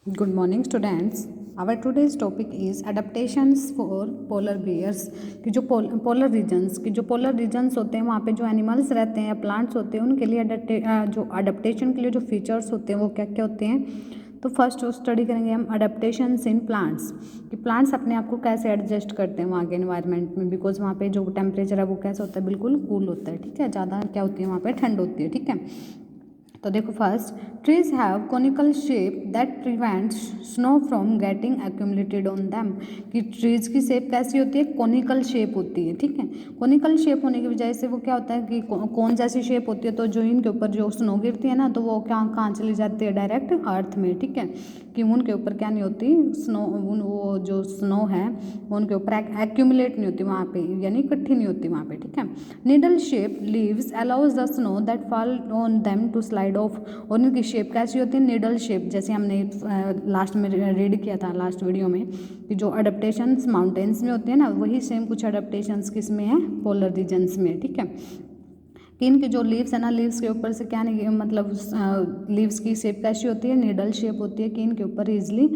Good morning students. Our today's topic is adaptations for polar bears कि जो polar regions होते हैं वहाँ पे जो एनिमल्स रहते हैं या प्लांट्स होते हैं उनके लिए जो अडेप्टेशन के लिए जो फीचर्स होते हैं वो क्या क्या होते हैं। तो फर्स्ट स्टडी करेंगे हम अडेप्टेशंस इन प्लांट्स कि प्लांट्स अपने आप को कैसे एडजस्ट करते हैं वहाँ के एनवायरनमेंट में, बिकॉज वहाँ पे जो टेम्परेचर है वो कैसा होता है, बिल्कुल कूल होता है। ठीक है, ज़्यादा क्या होती है वहाँ पे ठंड होती है। ठीक है, तो देखो first trees have conical shape that prevents snow from getting accumulated on them कि ट्रीज की शेप कैसी होती है, कोनिकल शेप होती है। ठीक है, कोनिकल शेप होने की वजह से वो क्या होता है कि कौन जैसी शेप होती है, तो जो इनके ऊपर जो स्नो गिरती है ना तो वो क्या कहाँ चली जाती है, डायरेक्ट अर्थ में। ठीक है, कि उनके ऊपर क्या नहीं होती स्नो, वो जो स्नो है वो उनके ऊपर एक्यूमुलेट नहीं होती वहाँ पे, यानी इकट्ठी नहीं होती वहाँ पे। ठीक है, needle shape leaves allows the snow that fall on them to slide off, और इनकी शेप कैसी होती है, निडल शेप, जैसे हमने लास्ट में रीड किया था लास्ट वीडियो में कि जो अडेप्टेशंस माउंटेन्स में होते हैं ना, वही सेम कुछ अडेप्टेशंस किस में है, पोलर रीजन्स में। ठीक है, कि इनके जो लीव्स है ना, लीव्स के ऊपर से क्या नहीं मतलब लीव्स की शेप कैसी होती है, निडल शेप होती है कि इनके ऊपर इजिली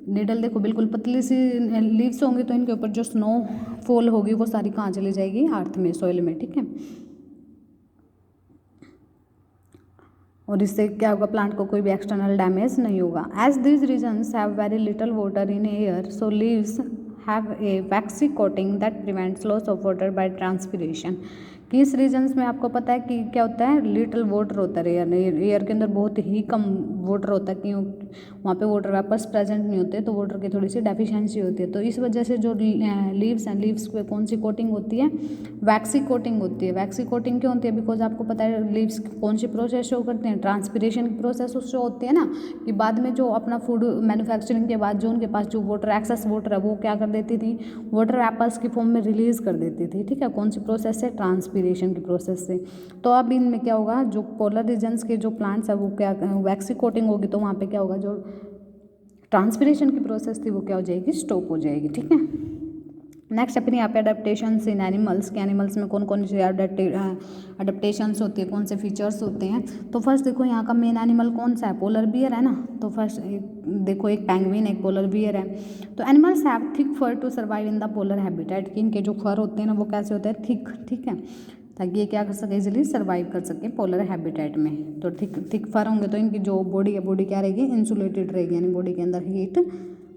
निडल देखो बिल्कुल पतली सी लीव्स होंगी तो इनके ऊपर जो स्नो फॉल होगी वो सारी कहाँ चली जाएगी, अर्थ में, सॉइल में। ठीक है, और इससे क्या होगा, प्लांट को कोई भी एक्सटर्नल डैमेज नहीं होगा। As these regions have very little water in air so leaves have a waxy coating that prevents loss of water by transpiration. कि इस रीजन्स में आपको पता है कि क्या होता है, लिटिल वाटर होता है एयर के अंदर, बहुत ही कम वाटर होता है, क्यों वहाँ पे वाटर वेपर्स प्रेजेंट नहीं होते, तो वाटर की थोड़ी सी डेफिशिएंसी होती है। तो इस वजह से जो लीव्स हैं, लीव्स पे कौन सी कोटिंग होती है, वैक्सी कोटिंग होती है। वैक्सी कोटिंग क्यों होती है, बिकॉज आपको पता है लीव्स कौन सी प्रोसेस शो करते हैं, ट्रांसपीरेशन की प्रोसेस शो होती है ना, कि बाद में जो अपना फूड मैन्युफैक्चरिंग के बाद जो उनके पास जो वाटर एक्सेस वाटर है वो क्या कर देती थी, वाटर वेपर्स की फॉर्म में रिलीज कर देती थी। ठीक है, कौन सी प्रोसेस से, ट्रांसपीरेशन की प्रोसेस से। तो अब इनमें क्या होगा, जो पोलर रीजन्स के जो प्लांट्स है वो क्या वैक्सी कोटिंग होगी, तो वहाँ पे क्या होगा, जो ट्रांसपीरेशन की प्रोसेस थी वो क्या हो जाएगी, स्टॉप हो जाएगी। ठीक है, नेक्स्ट अपनी यहाँ पे अडेप्टेशंस इन एनिमल्स के एनिमल्स में कौन कौन से अडेप्टेशंस होती है, कौन से फीचर्स होते हैं। तो फर्स्ट देखो यहाँ का मेन एनिमल कौन सा है, पोलर बियर है ना। तो फर्स्ट देखो एक पेंगुइन एक पोलर बियर है। तो animals have thick fur to survive in the polar habitat कि इनके जो फर होते हैं ना वो कैसे होते हैं, थिक। ठीक है, ताकि ये क्या कर सके, इजिली सर्वाइव कर सके पोलर हैबिटेट में। तो थिक फर होंगे तो इनकी जो बॉडी है, बॉडी क्या रहेगी, इंसुलेटेड रहेगी, यानी बॉडी के अंदर हीट,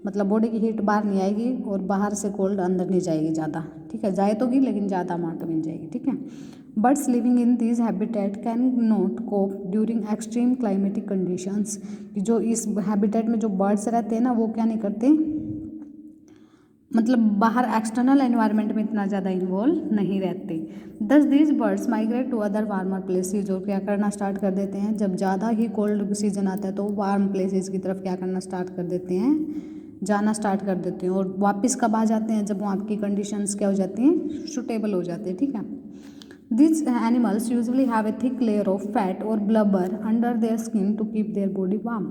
मतलब बॉडी की हीट बाहर नहीं आएगी और बाहर से कोल्ड अंदर नहीं जाएगी ज़्यादा। ठीक है, जाए तो भी लेकिन ज़्यादा अमाउंट में जाएगी। ठीक है, birds living in this habitat can not cope during extreme climatic conditions कि जो इस हैबिटेट में जो बर्ड्स रहते हैं ना वो क्या नहीं करते, मतलब बाहर एक्सटर्नल एनवायरनमेंट में इतना ज़्यादा इन्वॉल्व नहीं रहते। Thus these birds migrate to other warmer places, जो क्या करना स्टार्ट कर देते हैं, जब ज़्यादा ही कोल्ड सीजन आता है तो वार्म प्लेसेस की तरफ क्या करना स्टार्ट कर देते हैं, जाना स्टार्ट कर देते हैं। और वापस कब आ जाते हैं, जब वहाँ की कंडीशंस क्या हो जाती हैं, सूटेबल हो जाती है। ठीक है, These animals usually have a thick layer of fat or blubber under their skin to keep their body warm।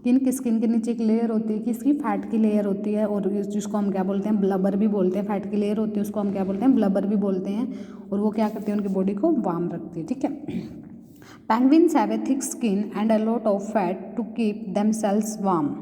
इनकी स्किन के नीचे एक लेयर होती है, किसकी, फैट की लेयर होती है, और जिसको हम क्या बोलते हैं, ब्लबर भी बोलते हैं। फैट की लेयर होती है उसको हम क्या बोलते हैं, ब्लबर भी बोलते हैं, और वो क्या करती है, उनकी बॉडी को वार्म रखती है। ठीक है, penguins have a thick skin and a lot of fat to keep themselves warm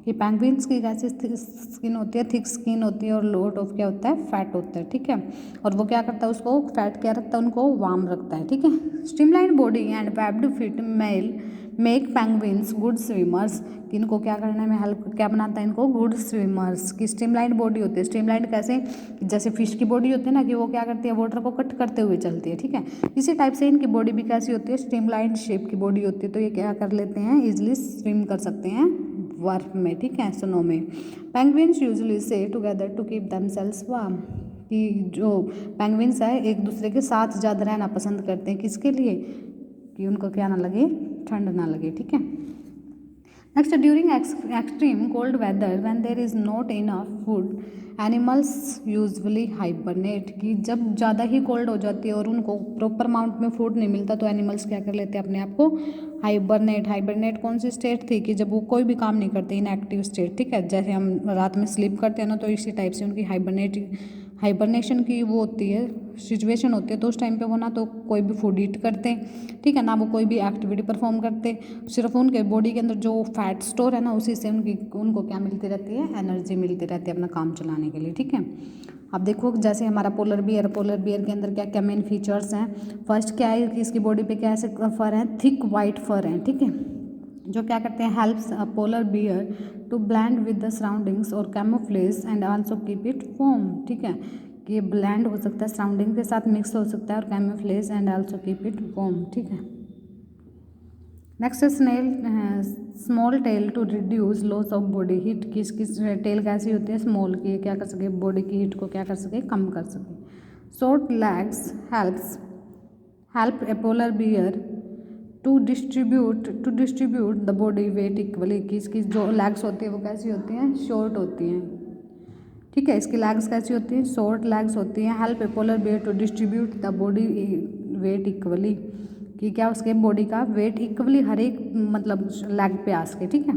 कि पेंगुइन्स की कैसी स्किन होती है, थिक स्किन होती है, और लोट ऑफ क्या होता है, फैट होता है। ठीक है, और वो क्या करता है, उसको फैट क्या रखता है, उनको वार्म रखता है। ठीक है, streamline body and webbed feet मेल मेक पेंगुइन्स गुड स्विमर्स कि इनको क्या करने में हेल्प, क्या बनाता है इनको, गुड स्विमर्स की स्ट्रीमलाइन बॉडी होती है। स्ट्रीमलाइन कैसे, जैसे फिश की बॉडी होती है ना, कि वो क्या करती है, वाटर को कट करते हुए चलती है। ठीक है, इसी टाइप से इनकी बॉडी भी कैसी होती है, स्ट्रीमलाइन शेप की बॉडी होती है। तो ये क्या कर लेते हैं, इजिली स्विम कर सकते हैं बर्फ में। ठीक है, स्नो में। पेंगुइन्स यूजुअली से together to keep themselves warm कि जो पेंगुइन्स है एक दूसरे के साथ ज़्यादा रहना पसंद करते हैं, किसके लिए, कि उनको क्या ना लगे, ठंड ना लगे। ठीक है, next during extreme cold weather when there is not enough food animals usually hibernate कि जब ज़्यादा ही कोल्ड हो जाती है और उनको प्रॉपर अमाउंट में फूड नहीं मिलता तो एनिमल्स क्या कर लेते हैं, अपने आप को हाइबरनेट कौन सी स्टेट थी, कि जब वो कोई भी काम नहीं करते, इनएक्टिव स्टेट। ठीक है, जैसे हम रात में स्लीप करते हैं ना, तो इसी टाइप से उनकी हाइबरनेशन की वो होती है सिचुएशन होती है, तो उस टाइम पे वो ना तो कोई भी फूड ईट करते, ठीक है, ना वो कोई भी एक्टिविटी परफॉर्म करते, सिर्फ उनके बॉडी के अंदर जो फैट स्टोर है ना उसी से उनको क्या मिलती रहती है, एनर्जी मिलती रहती है अपना काम चलाने के लिए, ठीक है। अब देखो जैसे हमारा पोलर बियर के अंदर क्या क्या मेन फीचर्स हैं। फर्स्ट क्या है कि इसकी बॉडी पे क्या ऐसे फर हैं, थिक वाइट फर हैं, ठीक है, जो क्या करते हैं, helps a polar bear to blend with the surroundings और camouflage and also keep it warm, ठीक है, कि ये ब्लेंड हो सकता है, सराउंडिंग के साथ मिक्स हो सकता है और camouflage and also keep it warm, ठीक है। नेक्स्ट स्नेल small tail to reduce loss of body heat, किस टेल कैसी होती है, स्मॉल, की क्या कर सके, बॉडी की हीट को क्या कर सके, कम कर सके। Short legs help a polar bear to distribute the body weight equally, कि इसकी जो लेग्स होती है वो कैसी होती हैं, शॉर्ट होती हैं, ठीक है, इसकी लेग्स कैसी होती हैं, शॉर्ट लेग्स होती हैं। Help a polar bear to distribute the body weight equally, कि क्या उसके बॉडी का वेट इक्वली हर एक मतलब लेग पे आ सके, ठीक है।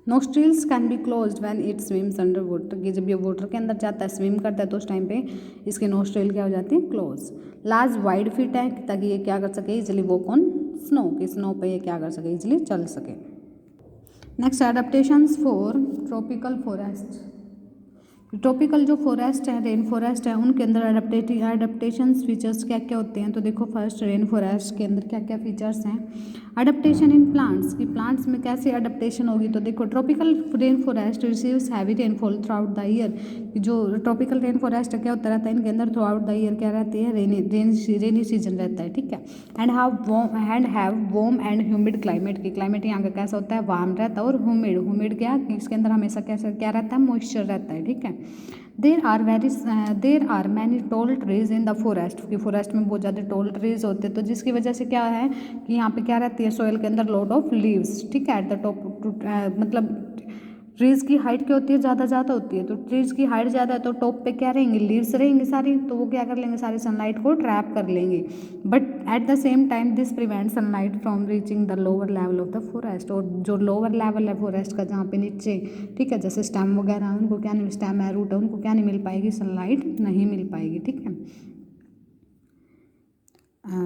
Nostrils can be closed when it swims under water, कि जब ये वाटर के अंदर जाता है, स्विम करता है, तो उस टाइम पे इसके नोस्ट्रिल क्या हो जाती है, क्लोज। लार्ज वाइड फीट है ताकि ये क्या कर सके, इजिली वॉक ऑन स्नो, कि स्नो पे ये क्या कर सके, इजिली चल सके। Next adaptations for tropical forest. Tropical जो फॉरेस्ट है, रेन फॉरेस्ट है, उनके अंदर एडेप्टेशंस फीचर्स क्या क्या होते हैं। तो देखो फर्स्ट रेन फॉरेस्ट के अंदर क्या क्या फीचर्स हैं। अडेप्टेशन इन प्लांट्स, कि प्लांट्स में कैसे अडेप्टेशन होगी। तो देखो tropical rain forest receives heavy rainfall through out the year, जो ट्रॉपिकल रेन फॉरेस्ट क्या होता रहता है, इनके अंदर थ्रू आउट द ईयर क्या रहती है, रेनी सीजन रहता है, ठीक है। And have warm and humid climate, की क्लाइमेट यहाँ का कैसा होता है, वार्म रहता है, और ह्यूमिड क्या, इसके अंदर हमेशा कैसा क्या रहता है, मॉइस्चर रहता है, ठीक है। There are many tall trees in the forest, कि फॉरेस्ट में बहुत ज़्यादा टॉल ट्रीज होते हैं, तो जिसकी वजह से क्या है कि यहाँ पे क्या रहती है, सोयल के अंदर लॉट ऑफ लीव्स, ठीक है, एट द टॉप, मतलब ट्रीज़ की हाइट क्या होती है, ज़्यादा होती है, तो ट्रीज़ की हाइट ज़्यादा है तो टॉप पे क्या रहेंगे, लीव्स रहेंगी सारी, तो वो क्या कर लेंगे, सारी सनलाइट को ट्रैप कर लेंगे। But at the same time this prevent sunlight from reaching the lower level of the forest, और जो लोअर लेवल है फॉरेस्ट का, जहाँ पे नीचे, ठीक है, जैसे स्टेम वगैरह है, उनको क्या नहीं, स्टेम है, रूट है, उनको क्या नहीं मिल पाएगी, सनलाइट नहीं मिल पाएगी, ठीक है।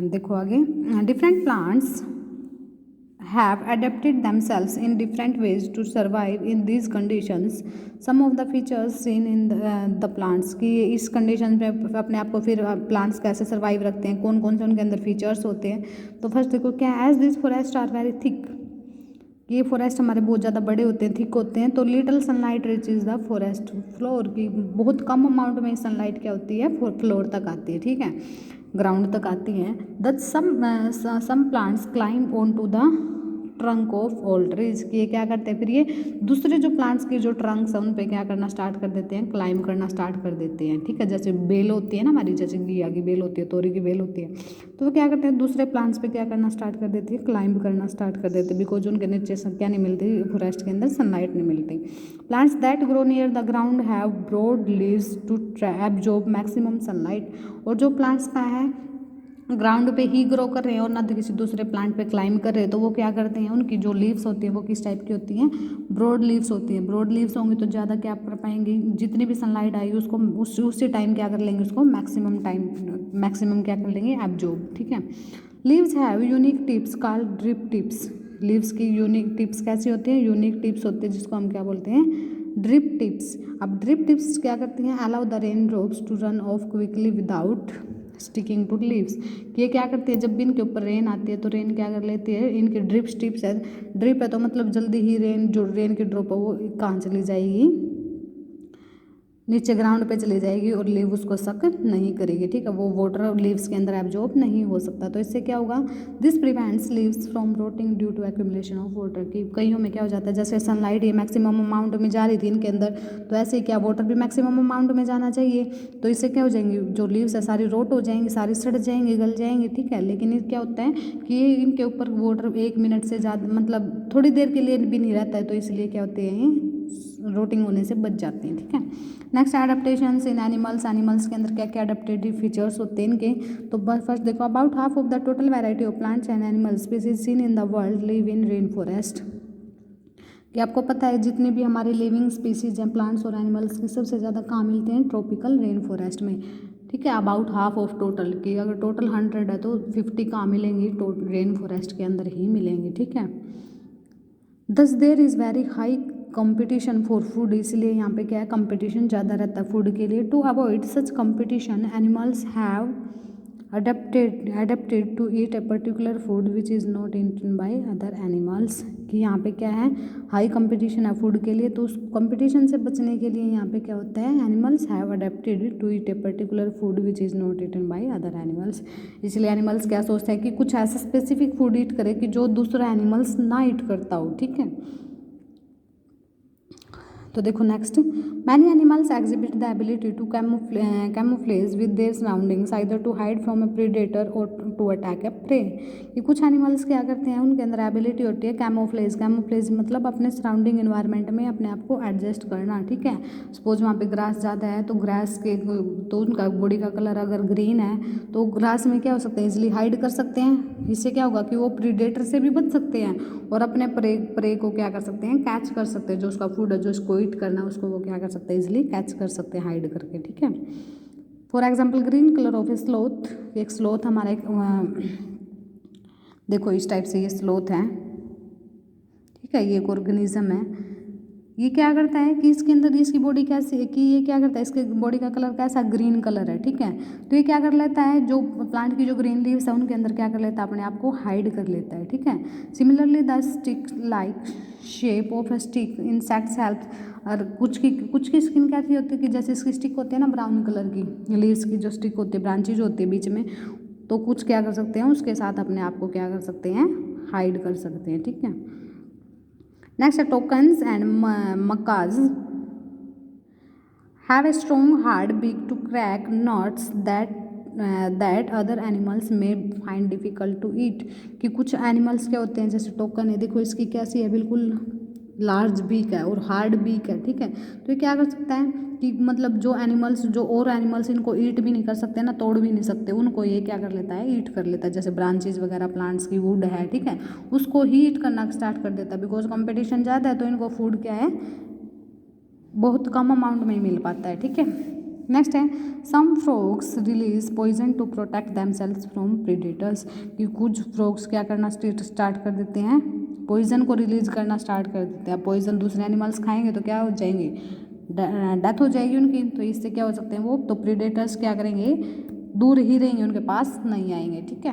देखो आगे, different plants have adapted themselves in different ways to survive in these conditions. Some of the features seen in the plants, कि इस कंडीशन में अपने आप को फिर प्लांट्स कैसे सर्वाइव रखते हैं, कौन कौन से उनके अंदर फीचर्स होते हैं। तो फर्स्ट देखो क्या, as this forest are very thick, ये फॉरेस्ट हमारे बहुत ज़्यादा बड़े होते हैं, थिक होते हैं, तो little sunlight reaches the forest floor, की बहुत कम अमाउंट में सनलाइट क्या होती है, फ्लोर तक आती है, ठीक है, ग्राउंड तक आती है। That some plants climb on to the trunk of all trees, कि ये क्या करते हैं, फिर ये दूसरे जो प्लांट्स के जो ट्रंक्स हैं उन पे क्या करना स्टार्ट कर देते हैं, क्लाइंब करना स्टार्ट कर देते हैं, ठीक है। जैसे बेल होती है ना हमारी, जैसे घिया की बेल होती है, तोरी की बेल होती है, तो वो क्या करते हैं, दूसरे प्लांट्स पे क्या करना स्टार्ट कर देती है, क्लाइंब करना स्टार्ट कर देते हैं, बिकॉज उनके नीचे क्या नहीं मिलती, फॉरेस्ट के अंदर सनलाइट नहीं मिलती। Plants that grow near the ground have broad leaves to absorb maximum sunlight, और जो प्लांट्स का है ग्राउंड पे ही ग्रो कर रहे हैं और ना तो किसी दूसरे प्लांट पे क्लाइंब कर रहे हैं, तो वो क्या करते हैं, उनकी जो लीव्स होती है वो किस टाइप की होती हैं, ब्रॉड लीव्स होती हैं। ब्रॉड लीव्स होंगी तो ज़्यादा क्या कर पाएंगी, जितनी भी सनलाइट आएगी उसको उसी टाइम क्या कर लेंगे, उसको मैक्सिमम क्या कर लेंगे, एब्जॉर्ब, ठीक है। Leaves have unique tips called drip tips, leaves की यूनिक टिप्स कैसी होती हैं, यूनिक टिप्स होती है, जिसको हम क्या बोलते हैं, ड्रिप टिप्स। अब ड्रिप टिप्स क्या करती हैं, allow the rain drops to run off quickly without sticking to leaves, ये क्या करती है, जब भी इनके ऊपर रेन आती है तो रेन क्या कर लेती है, इनकी ड्रिप टिप्स है, ड्रिप है तो मतलब जल्दी ही रेन की ड्रॉप है वो कहाँ चली जाएगी, नीचे ग्राउंड पे चली जाएगी और लीव उसको सक नहीं करेगी, ठीक है, वो वाटर लीव्स के अंदर एब्जॉर्ब नहीं हो सकता। तो इससे क्या होगा, this prevents leaves from rotting due to accumulation of water, की कईयों में क्या हो जाता है, जैसे सनलाइट ये मैक्सिमम अमाउंट में जा रही थी इनके अंदर, तो ऐसे ही क्या वाटर भी मैक्सिमम अमाउंट में जाना चाहिए, तो इससे क्या हो जाएंगी, जो लीव्स है सारी रोट हो जाएंगी, सारी सड़ जाएंगी, गल जाएंगी, ठीक है। लेकिन ये क्या होता है कि ये इनके ऊपर वाटर 1 मिनट से ज़्यादा मतलब थोड़ी देर के लिए भी नहीं रहता है, तो इसलिए क्या होते हैं, रोटिंग होने से बच जाते हैं, ठीक है। नेक्स्ट एडेप्टेशंस इन एनिमल्स, एनिमल्स के अंदर क्या क्या एडेप्टेटिव फीचर्स होते हैं इनके। तो फर्स्ट देखो, about half of the total variety of plants and animal species seen in the world live in rain forest, कि आपको पता है जितनी भी हमारी लिविंग स्पीसीज हैं प्लांट्स और एनिमल्स की सबसे ज़्यादा कहाँ मिलते हैं, ट्रॉपिकल रेन फॉरेस्ट में, ठीक है। अबाउट हाफ ऑफ टोटल की अगर टोटल 100 है तो 50 कहाँ मिलेंगी, रेन फॉरेस्ट के अंदर ही मिलेंगी, ठीक है। Thus there is very high competition for food, इसलिए यहाँ पे क्या है, कंपटीशन ज़्यादा रहता है फूड के लिए। To avoid such competition animals have adapted to eat a particular food which is not eaten by other animals, कि यहाँ पे क्या है, हाई कंपटीशन है फूड के लिए, तो उस कंपटीशन से बचने के लिए यहाँ पे क्या होता है, animals have adapted to eat a particular food which is not eaten by other animals. इसलिए एनिमल्स क्या सोचते हैं कि कुछ ऐसा स्पेसिफिक फूड ईट करे कि जो दूसरा एनिमल्स ना ईट करता हो, ठीक है। तो देखो next, many animals exhibit the ability to camouflage with their surroundings either to hide from a predator or to attack a prey, कि कुछ एनिमल्स क्या करते हैं, उनके अंदर एबिलिटी होती है कैमोफ्लेज। कैमोफ्लेज मतलब अपने सराउंडिंग इन्वायरमेंट में अपने आप को एडजस्ट करना, ठीक है। सपोज वहाँ पे ग्रास ज़्यादा है तो ग्रास के तो उनका बॉडी का कलर अगर ग्रीन है तो ग्रास में क्या हो सकते हैं, इजिली हाइड कर सकते हैं। इससे क्या होगा कि वो प्रीडेटर से भी बच सकते हैं और अपने प्रे को क्या कर सकते हैं, कैच कर सकते हैं। जो उसका फूड है, जो इसको ईट करना है, उसको वो क्या कर सकते हैं, इजिली कैच कर सकते हैं हाइड करके, ठीक है। For example green colour of A sloth, एक स्लोथ हमारा एक देखो इस टाइप से ये स्लोथ है, ठीक है, ये एक ऑर्गेनिज्म है। ये क्या करता है कि इसके अंदर इसकी बॉडी कैसी है, कि ये क्या करता है, इसके बॉडी का कलर कैसा, ग्रीन कलर है, ठीक है। तो ये क्या कर लेता है, जो प्लांट की जो ग्रीन लीव्स है उनके अंदर क्या कर लेता है, अपने आप को हाइड कर लेता है, ठीक है। Similarly the stick like shape of a stick insects help, और कुछ की स्किन कैसी होती है कि जैसे इसकी स्टिक होती है ना ब्राउन कलर की, लीव्स की जो स्टिक होती है, ब्रांचेज होती है बीच में, तो कुछ क्या कर सकते हैं, उसके साथ अपने आप को क्या कर सकते हैं, हाइड कर सकते हैं, ठीक है। नेक्स्ट है toucans and macaws have a strong hard beak to crack nuts that other animals may find difficult to eat, कि कुछ एनिमल्स क्या होते हैं, जैसे टोकन है, देखो इसकी कैसी है, बिल्कुल लार्ज बीक है और हार्ड बीक है, ठीक है। तो ये क्या कर सकता है कि मतलब जो एनिमल्स, जो और एनिमल्स इनको ईट भी नहीं कर सकते ना, तोड़ भी नहीं सकते, उनको ये क्या कर लेता है, ईट कर लेता है। जैसे ब्रांचेज वगैरह प्लांट्स की वुड है, ठीक है, उसको ही ईट करना स्टार्ट कर देता है, बिकॉज कंपटीशन ज़्यादा है तो इनको फूड क्या है, बहुत कम अमाउंट में ही मिल पाता है, ठीक है। नेक्स्ट है some frogs release poison to protect themselves from predators, कि कुछ फ्रॉग्स क्या करना स्टार्ट कर देते हैं, पॉइजन को रिलीज करना स्टार्ट कर देते हैं। पॉइजन दूसरे एनिमल्स खाएंगे तो क्या हो जाएंगे, डेथ हो जाएगी उनकी, तो इससे क्या हो सकते हैं वो, तो प्रीडेटर्स क्या करेंगे, दूर ही रहेंगे, उनके पास नहीं आएंगे, ठीक है।